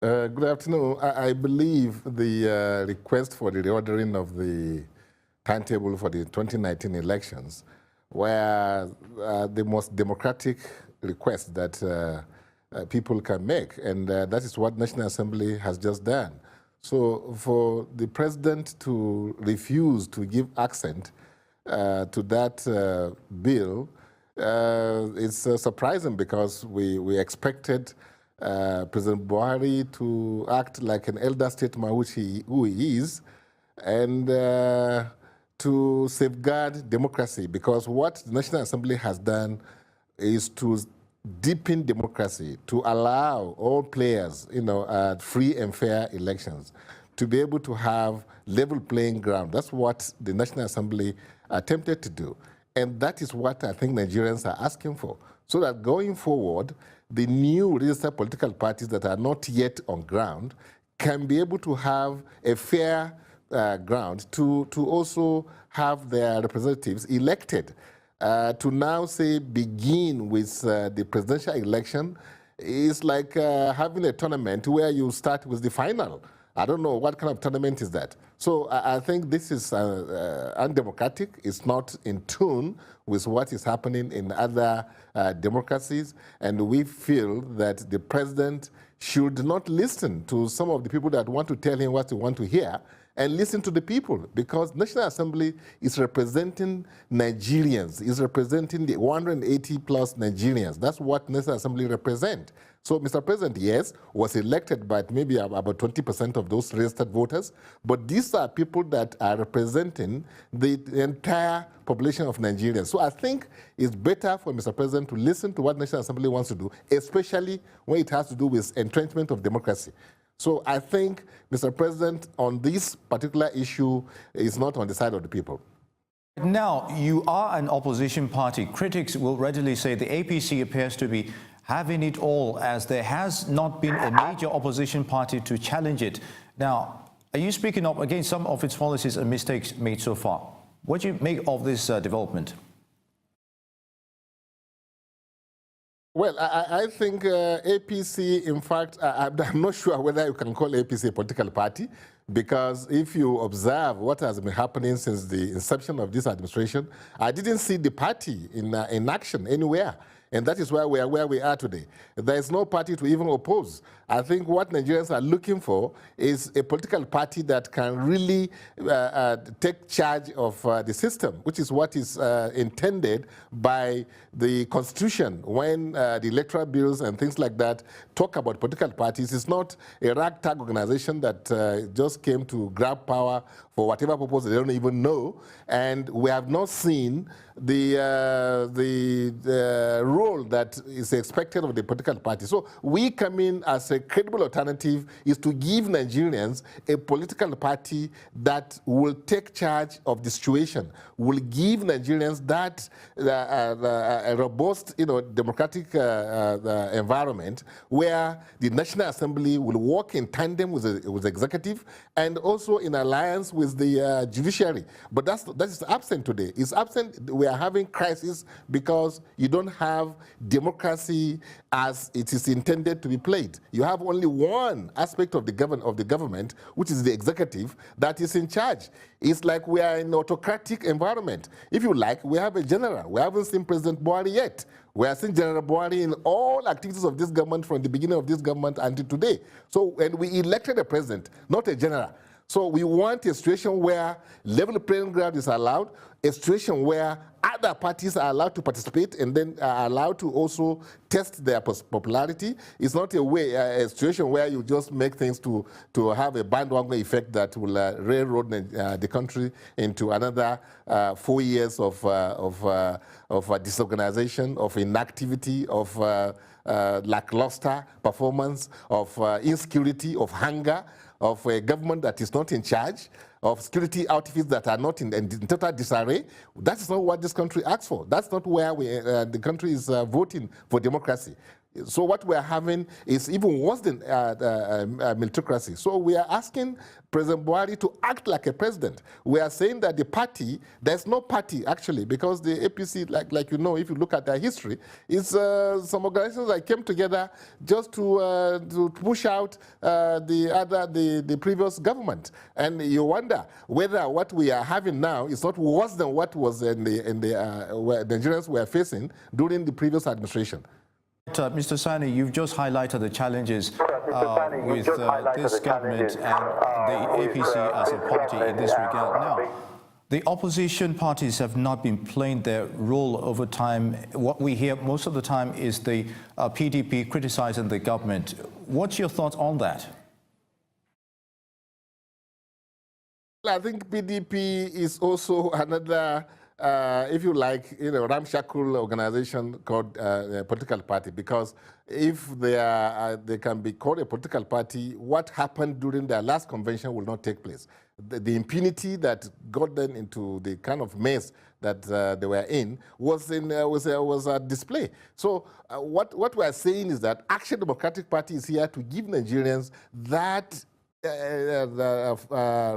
Good afternoon. I believe the request for the reordering of the timetable for the 2019 elections were the most democratic request that people can make, and that is what National Assembly has just done. So for the president to refuse to give accent to that bill, it's surprising because we expected President Buhari to act like an elder statesman, who he is, and to safeguard democracy, because what the National Assembly has done is to deepen democracy, to allow all players, free and fair elections, to be able to have level playing ground. That's what the National Assembly attempted to do. And that is what I think Nigerians are asking for, so that going forward, the new registered political parties that are not yet on ground can be able to have a fair ground to also have their representatives elected. To now say begin with the presidential election is like having a tournament where you start with the final. I don't know what kind of tournament is that. So I think this is undemocratic. It's not in tune with what is happening in other democracies. And we feel that the president should not listen to some of the people that want to tell him what they want to hear, and listen to the people, because National Assembly is representing Nigerians, is representing the 180 plus Nigerians. That's what National Assembly represent. So Mr. President, yes, was elected by maybe about 20% of those registered voters, but these are people that are representing the entire population of Nigerians. So I think it's better for Mr. President to listen to what National Assembly wants to do, especially when it has to do with entrenchment of democracy. So I think Mr. President, on this particular issue, is not on the side of the people. Now, you are an opposition party. Critics will readily say the APC appears to be having it all, as there has not been a major opposition party to challenge it. Now, are you speaking up against some of its policies and mistakes made so far? What do you make of this development? Well, I think APC, in fact, I'm not sure whether you can call APC a political party, because if you observe what has been happening since the inception of this administration, I didn't see the party in action anywhere. And that is why we are where we are today. There is no party to even oppose. I think what Nigerians are looking for is a political party that can really take charge of the system, which is what is intended by the Constitution. When the electoral bills and things like that talk about political parties, it's not a ragtag organization that just came to grab power for whatever purpose they don't even know. And we have not seen the role that is expected of the political party. So we come in as a credible alternative is to give Nigerians a political party that will take charge of the situation, will give Nigerians that a robust, democratic environment where the National Assembly will work in tandem with the executive and also in alliance with the judiciary. But that is absent today. It's absent. We are having crisis because you don't have democracy as it is intended to be played. You have only one aspect of the government, which is the executive, that is in charge. It's like we are in an autocratic environment. If you like, we have a general. We haven't seen President Buhari yet. We are seeing General Buhari in all activities of this government from the beginning of this government until today. So, and we elected a president, not a general. So we want a situation where level playing ground is allowed, a situation where other parties are allowed to participate and then are allowed to also test their popularity. It's not a situation where you just make things to have a bandwagon effect that will railroad the country into another 4 years of disorganization, of inactivity, of lackluster performance, of insecurity, of hunger, of a government that is not in charge, of security outfits that are not in total disarray. That is not what this country asks for. That's not where the country is voting for democracy. So what we are having is even worse than militocracy. So we are asking President Buhari to act like a president. We are saying that the party, there's no party actually, because the APC, like you know, if you look at their history, is some organizations that came together just to push out the previous government. And you wonder whether what we are having now is not worse than what was in the Nigerians were facing during the previous administration. Mr. Sani, you've just highlighted the challenges with this government and the APC as a party in this regard. Now, the opposition parties have not been playing their role over time. What we hear most of the time is the PDP criticizing the government. What's your thoughts on that? Well, I think PDP is also another if you like, ramshackle organization called a political party, because if they can be called a political party, what happened during their last convention will not take place. The impunity that got them into the kind of mess that they were in was a display. So what we are saying is that Action Democratic Party is here to give Nigerians that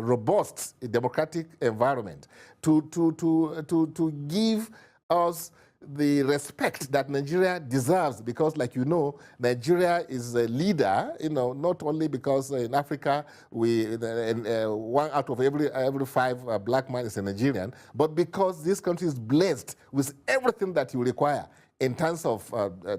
robust democratic environment to give us the respect that Nigeria deserves, because, like you know, Nigeria is a leader, not only because in Africa one out of every five black man is a Nigerian, but because this country is blessed with everything that you require in terms of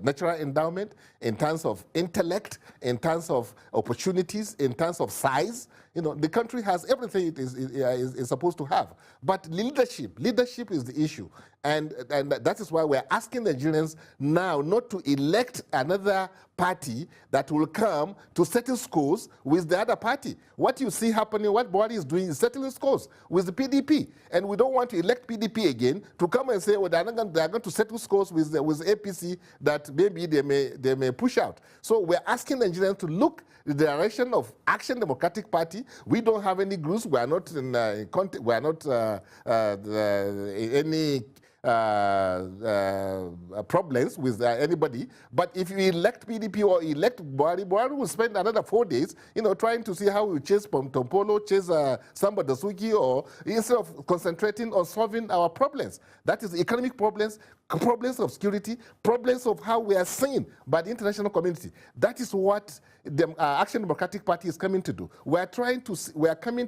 natural endowment, in terms of intellect, in terms of opportunities, in terms of size. The country has everything it is supposed to have. But leadership is the issue. And that is why we're asking Nigerians now not to elect another party that will come to settle scores with the other party. What you see happening, what Buhari is doing is settling scores with the PDP. And we don't want to elect PDP again to come and say, well, they're going to settle scores with APC that maybe they may push out. So we're asking Nigerians to look the direction of Action Democratic Party. We don't have any groups. We are not in we are not any problems with anybody. But if you elect PDP or elect Buhari will spend another 4 days, trying to see how we chase Tompolo, chase Samba Dasuki, or instead of concentrating on solving our problems. That is economic problems, problems of security, problems of how we are seen by the international community. That is what the Action Democratic Party is coming to do. We are coming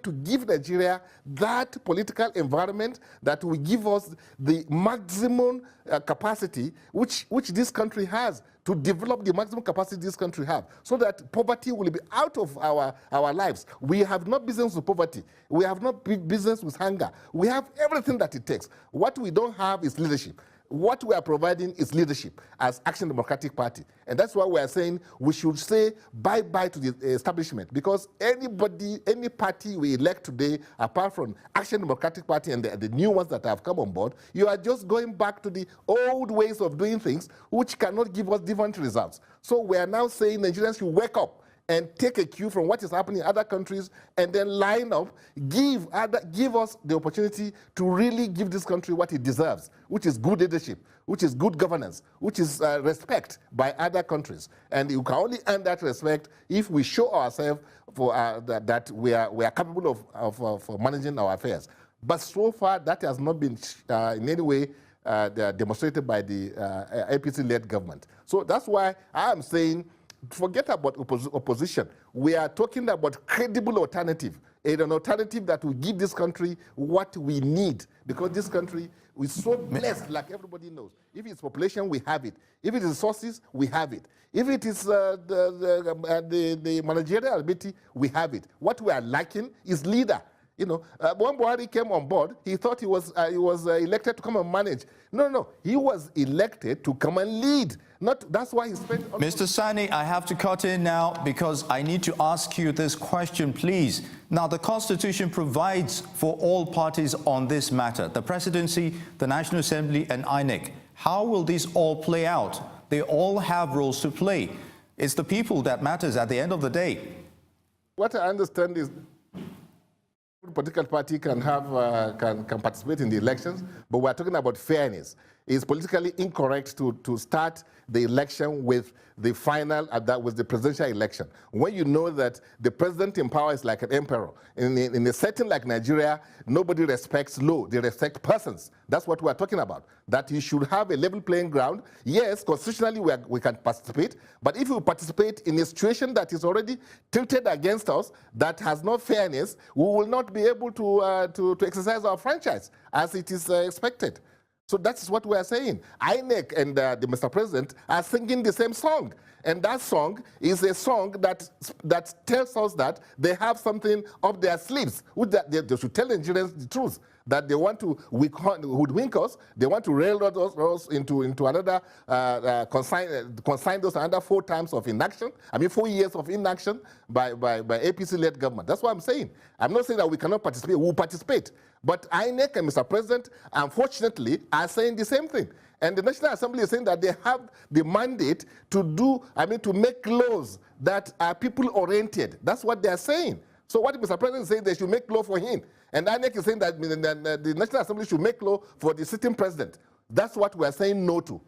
to give Nigeria that political environment that will give us the maximum capacity which this country has, to develop the maximum capacity this country has, so that poverty will be out of our lives. We have no business with poverty. We have no business with hunger. We have everything that it takes. What we don't have is leadership. What we are providing is leadership as Action Democratic Party. And that's why we are saying we should say bye-bye to the establishment, because any party we elect today, apart from Action Democratic Party and the new ones that have come on board, you are just going back to the old ways of doing things, which cannot give us different results. So we are now saying Nigerians should wake up and take a cue from what is happening in other countries, and then line up, give us the opportunity to really give this country what it deserves, which is good leadership, which is good governance, which is respect by other countries. And you can only earn that respect if we show ourselves that we are capable of managing our affairs. But so far, that has not been in any way demonstrated by the APC-led government. So that's why I am saying, forget about opposition. We are talking about credible alternative, an alternative that will give this country what we need, because this country is so blessed, like everybody knows. If it's population, we have it. If it is resources, we have it. If it is the managerial ability, we have it. What we are lacking is leader. When Buhari came on board, he thought he was elected to come and manage. No. He was elected to come and lead. That's why he spent... Mr. Sani, I have to cut in now because I need to ask you this question, please. Now, the Constitution provides for all parties on this matter, the Presidency, the National Assembly, and INEC. How will these all play out? They all have roles to play. It's the people that matters at the end of the day. What I understand is political party can participate in the elections, but we're talking about fairness. It's politically incorrect to start the election with the final, that was the presidential election. When you know that the president in power is like an emperor. In a setting like Nigeria, nobody respects law, they respect persons. That's what we're talking about. That you should have a level playing ground. Yes, constitutionally we can participate, but if we participate in a situation that is already tilted against us, that has no fairness, we will not be able to exercise our franchise as it is expected. So that's what we are saying. INEC and the Mr. President are singing the same song. And that song is a song that tells us that they have something up their sleeves. They should tell Nigerians the truth, that they want to hoodwink us, they want to railroad us into another, consign us another 4 terms of inaction, 4 years of inaction by APC-led government. That's what I'm saying. I'm not saying that we cannot participate, we'll participate. But INEC and Mr. President, unfortunately, are saying the same thing. And the National Assembly is saying that they have the mandate to to make laws that are people-oriented. That's what they are saying. So what Mr. President is saying, they should make law for him. And INEC is saying that the National Assembly should make law for the sitting president. That's what we are saying no to.